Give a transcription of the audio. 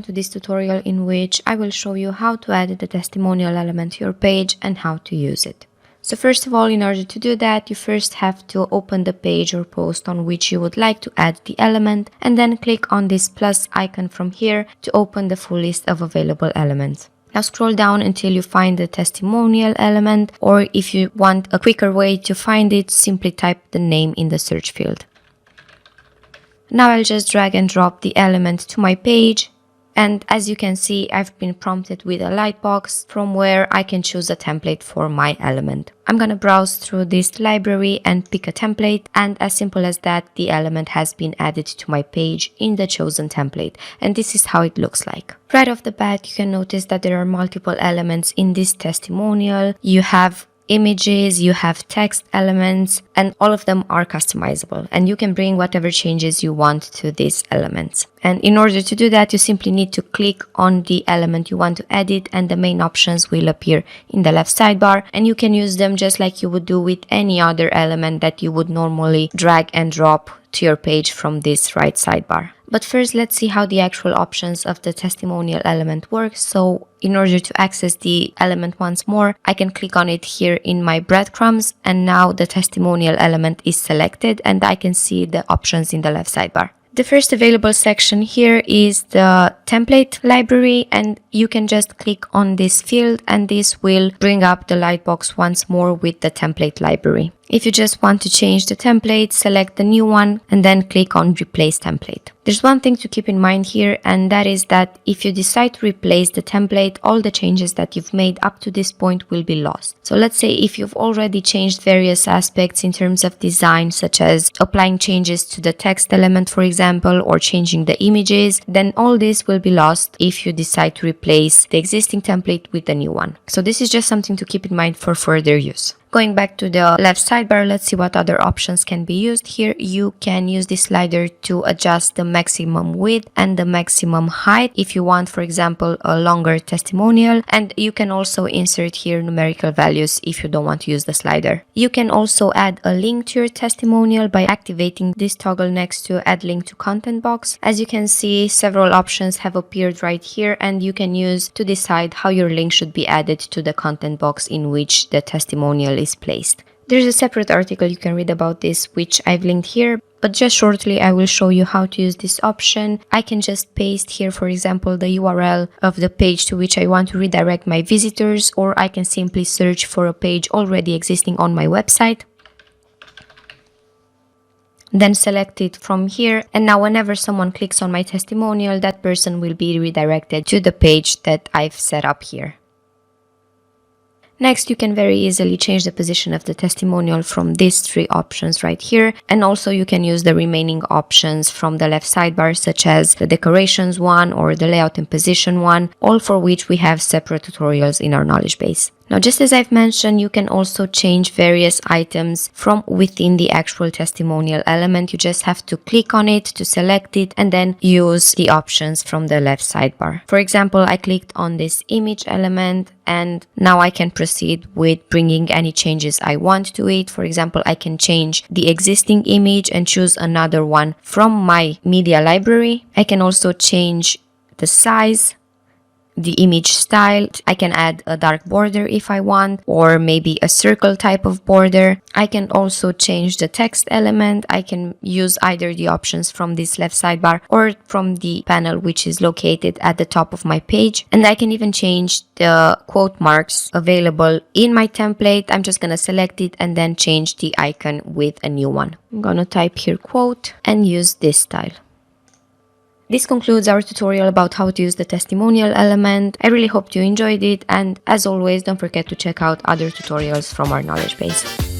to this tutorial in which I will show you how to add the testimonial element to your page and how to use it. So first of all, in order to do that, you first have to open the page or post on which you would like to add the element, and then click on this plus icon from here to open the full list of available elements. Now scroll down until you find the testimonial element, or if you want a quicker way to find it, simply type the name in the search field. Now I'll just drag and drop the element to my page. And as you can see, I've been prompted with a lightbox from where I can choose a template for my element. I'm gonna browse through this library and pick a template, and as simple as that, the element has been added to my page in the chosen template, and this is how it looks like. Right off the bat, you can notice that there are multiple elements in this testimonial. You have images, you have text elements, and all of them are customizable, and you can bring whatever changes you want to these elements. And in order to do that, you simply need to click on the element you want to edit, and the main options will appear in the left sidebar, and you can use them just like you would do with any other element that you would normally drag and drop to your page from this right sidebar. But first, let's see how the actual options of the testimonial element work. So in order to access the element once more, I can click on it here in my breadcrumbs, and now the testimonial element is selected and I can see the options in the left sidebar. The first available section here is the template library, and you can just click on this field and this will bring up the lightbox once more with the template library. If you just want to change the template, select the new one and then click on replace template. There's one thing to keep in mind here, and that is that if you decide to replace the template, all the changes that you've made up to this point will be lost. So let's say if you've already changed various aspects in terms of design, such as applying changes to the text element, for example, or changing the images, then all this will be lost if you decide to replace the existing template with the new one. So this is just something to keep in mind for further use. Going back to the left sidebar, let's see what other options can be used. Here you can use this slider to adjust the maximum width and the maximum height if you want, for example, a longer testimonial, and you can also insert here numerical values if you don't want to use the slider. You can also add a link to your testimonial by activating this toggle next to add link to content box. As you can see, several options have appeared right here, and you can use to decide how your link should be added to the content box in which the testimonial is placed. There's a separate article you can read about this, which I've linked here, but just shortly I will show you how to use this option. I can just paste here, for example, the URL of the page to which I want to redirect my visitors, or I can simply search for a page already existing on my website. Then select it from here, and now whenever someone clicks on my testimonial, that person will be redirected to the page that I've set up here. Next, you can very easily change the position of the testimonial from these three options right here, and also you can use the remaining options from the left sidebar, such as the decorations one or the layout and position one, all for which we have separate tutorials in our knowledge base. Now, just as I've mentioned, you can also change various items from within the actual testimonial element. You just have to click on it to select it and then use the options from the left sidebar. For example, I clicked on this image element, and now I can proceed with bringing any changes I want to it. For example, I can change the existing image and choose another one from my media library. I can also change the size, the image style. I can add a dark border if I want, or maybe a circle type of border. I can also change the text element. I can use either the options from this left sidebar or from the panel which is located at the top of my page. And I can even change the quote marks available in my template. I'm just gonna select it and then change the icon with a new one. I'm gonna type here quote and use this style. This concludes our tutorial about how to use the testimonial element. I really hope you enjoyed it, and as always, don't forget to check out other tutorials from our knowledge base.